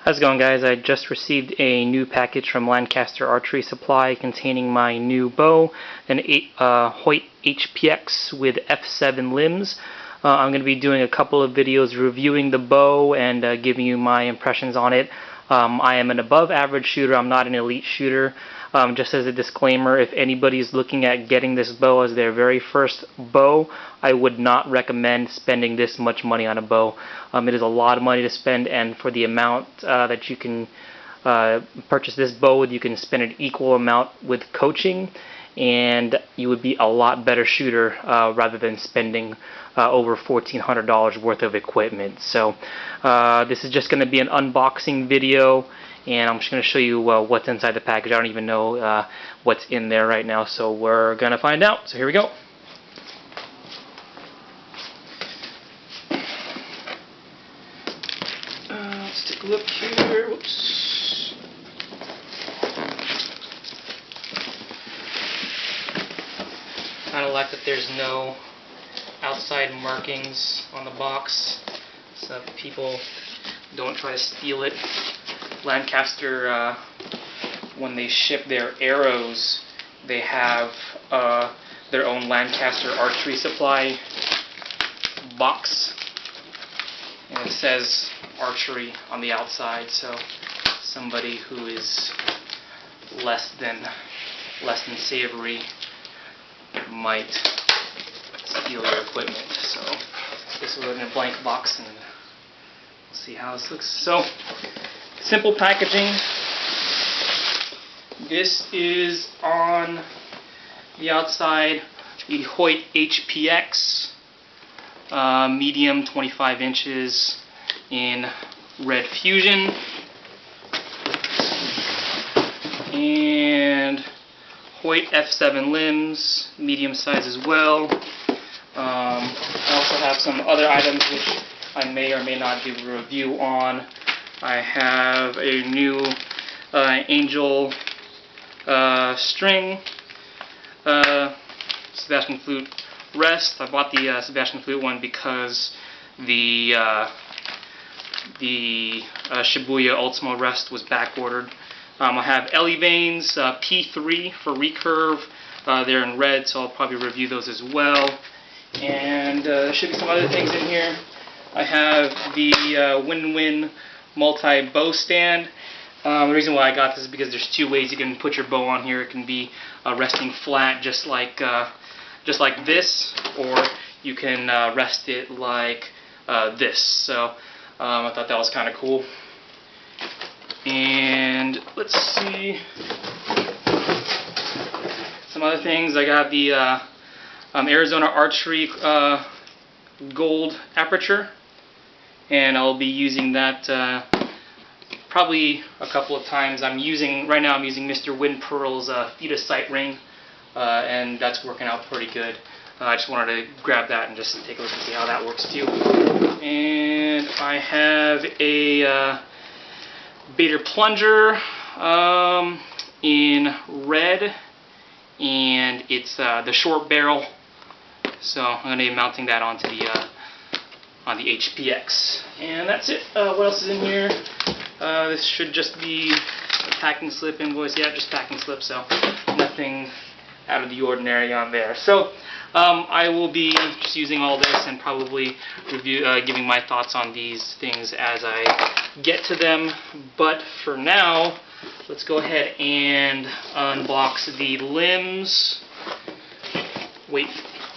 How's it going, guys? I just received a new package from Lancaster Archery Supply containing my new bow, an Hoyt HPX with F7 limbs. I'm going to be doing a couple of videos reviewing the bow and giving you my impressions on it. I am an above average shooter. I'm not an elite shooter. Just as a disclaimer, if anybody's looking at getting this bow as their very first bow, I would not recommend spending this much money on a bow. It is a lot of money to spend, and for the amount that you can purchase this bow with, you can spend an equal amount with coaching, and you would be a lot better shooter rather than spending over $1,400 worth of equipment. So this is just going to be an unboxing video, and I'm just going to show you what's inside the package. I don't even know what's in there right now, so we're going to find out. So here we go. Let's take a look here. Whoops. Kind of like that there's no outside markings on the box so that people don't try to steal it. Lancaster, when they ship their arrows, they have their own Lancaster Archery Supply box, and it says Archery on the outside, so somebody who is less than savory might steal your equipment. So this will go in a blank box, and we'll see how this looks. So simple packaging. This is on the outside the Hoyt HPX, medium 25 inches in red fusion, and Hoyt F7 limbs, medium size as well. I also have some other items which I may or may not give a review on. I have a new Angel string, Sebastian flute rest. I bought the Sebastian flute one because the Shibuya Ultimo rest was back ordered. I have Ellie vanes, P3 for recurve. They're in red, so I'll probably review those as well. And there should be some other things in here. I have the Win-Win multi-bow stand. The reason why I got this is because there's two ways you can put your bow on here. It can be resting flat, just like this, or you can rest it like this. So I thought that was kind of cool. And let's see some other things. I got the Arizona Archery gold aperture, and I'll be using that probably a couple of times. Right now I'm using Mr. Wind Pearl's Theta sight ring, and that's working out pretty good. I just wanted to grab that and just take a look and see how that works too. And I have a Bader plunger in red, and it's the short barrel, so I'm going to be mounting that onto the HPX. And that's it. What else is in here? This should just be a packing slip invoice. Yeah, just packing slip, so nothing out of the ordinary on there. So I will be just using all this and probably giving my thoughts on these things as I get to them. But for now, let's go ahead and unbox the limbs.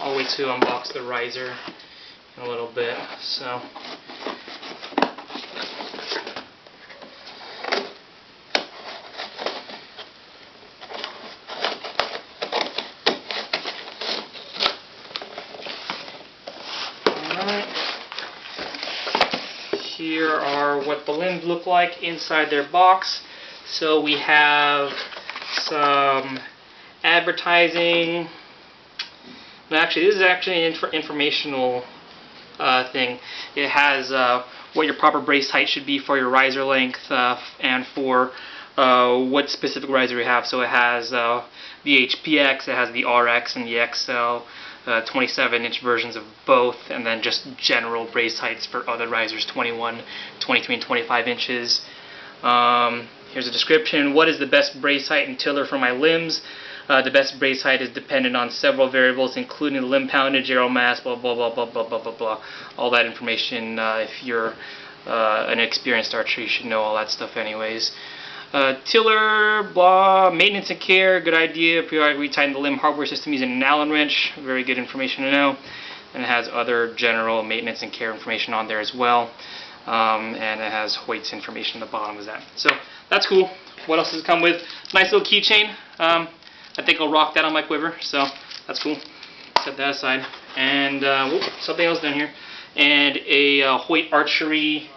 I'll wait to unbox the riser in a little bit. So here are what the limbs look like inside their box. So we have some advertising. Actually, this is actually an informational thing. It has what your proper brace height should be for your riser length and for what specific riser you have. So it has the HPX, it has the RX and the XL, 27-inch versions of both, and then just general brace heights for other risers, 21, 23, and 25 inches. Here's a description. What is the best brace height and tiller for my limbs? The best brace height is dependent on several variables, including the limb poundage, aero mass, blah, blah, blah, blah, blah, blah, blah, blah. All that information, if you're an experienced archer, you should know all that stuff anyways. Tiller, blah, maintenance and care, good idea. Periodically retighten the limb hardware system using an Allen wrench, very good information to know. And it has other general maintenance and care information on there as well. And it has Hoyt's information at the bottom of that. So that's cool. What else does it come with? Nice little keychain. I think I'll rock that on my quiver, so that's cool. Set that aside. And something else down here. And a Hoyt Archery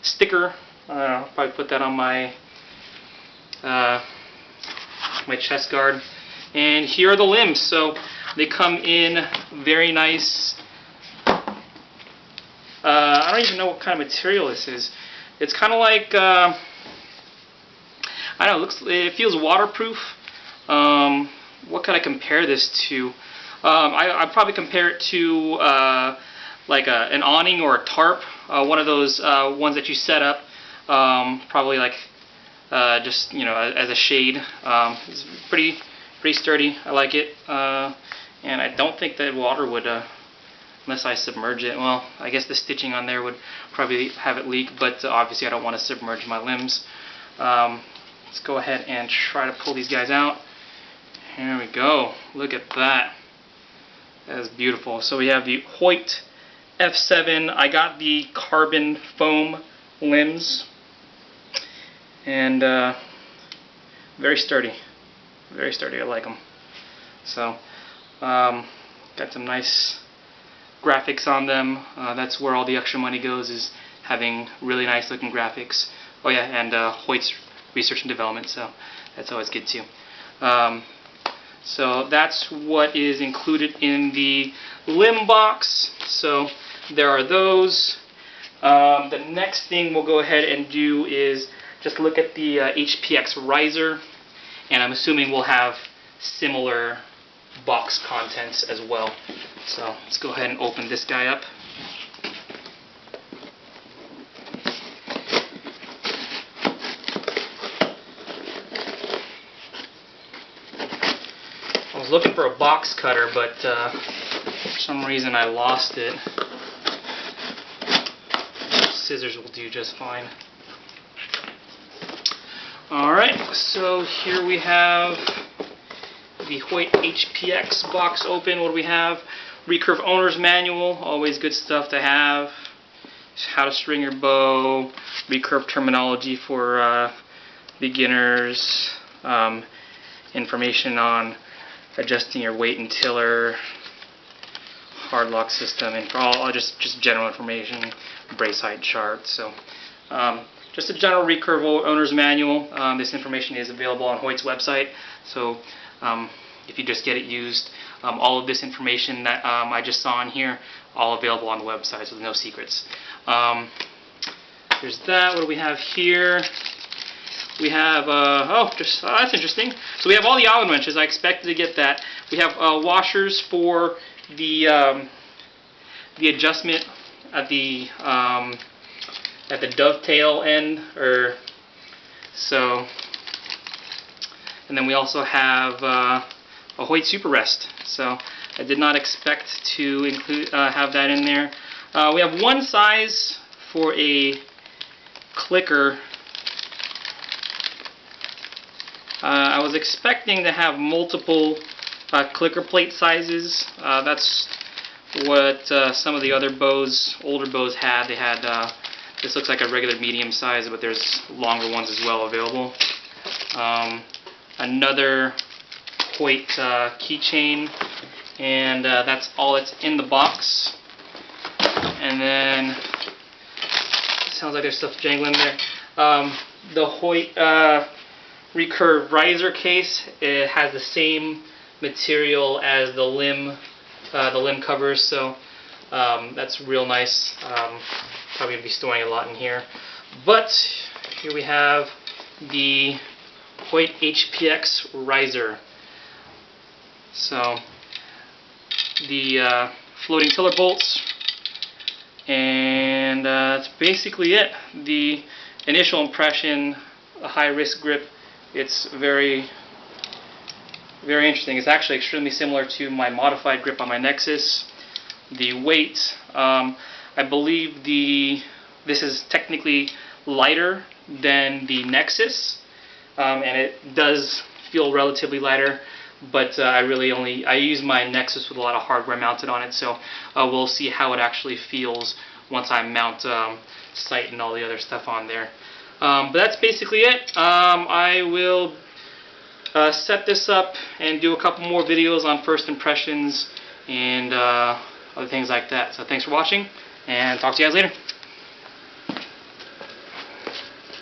sticker. I'll probably put that on my my chest guard. And here are the limbs. So they come in very nice. I don't even know what kind of material this is. It's kind of like I don't know. It feels waterproof. What could I compare this to? I'd probably compare it to like an awning or a tarp. One of those ones that you set up. Probably like just as a shade. It's pretty sturdy. I like it, and I don't think that water would, unless I submerge it. Well, I guess the stitching on there would probably have it leak, but obviously I don't want to submerge my limbs. Let's go ahead and try to pull these guys out. Here we go. Look at that. That is beautiful. So we have the Hoyt F7. I got the carbon foam limbs. And very sturdy. Very sturdy. I like them. So, got some nice graphics on them. That's where all the extra money goes, is having really nice looking graphics. Oh yeah, and Hoyt's research and development, so that's always good too. So that's what is included in the limb box. So there are those. The next thing we'll go ahead and do is just look at the HPX riser, and I'm assuming we'll have similar box contents as well. So let's go ahead and open this guy up. I was looking for a box cutter, but for some reason I lost it. Scissors will do just fine. Alright, so here we have the Hoyt HPX box open. What do we have? Recurve owner's manual, always good stuff to have. How to string your bow, recurve terminology for beginners, information on adjusting your weight and tiller, hard lock system, and for all just general information, brace height chart. So just a general recurve owner's manual. This information is available on Hoyt's website. So if you just get it used, all of this information that I just saw in here, all available on the website, so there's no secrets. There's that. What do we have here? We have, that's interesting. So we have all the Allen wrenches. I expected to get that. We have washers for the adjustment at the dovetail end, and then we also have a Hoyt Super Rest. So I did not expect to have that in there. We have one size for a clicker. I was expecting to have multiple clicker plate sizes. That's what some of the other bows, older bows, had. They had this looks like a regular medium size, but there's longer ones as well available. Another Hoyt keychain, and that's all that's in the box. And then sounds like there's stuff jangling there. The Hoyt recurve riser case, it has the same material as the limb covers, so that's real nice. Probably gonna be storing a lot in here. But here we have the Hoyt HPX riser. So the floating tiller bolts and And that's basically it. The initial impression, a high-risk grip, it's very interesting. It's actually extremely similar to my modified grip on my Nexus. The weight, I believe this is technically lighter than the Nexus, and it does feel relatively lighter, but I use my Nexus with a lot of hardware mounted on it, so we'll see how it actually feels once I mount sight and all the other stuff on there. But that's basically it. I will set this up and do a couple more videos on first impressions and other things like that. So thanks for watching, and talk to you guys later.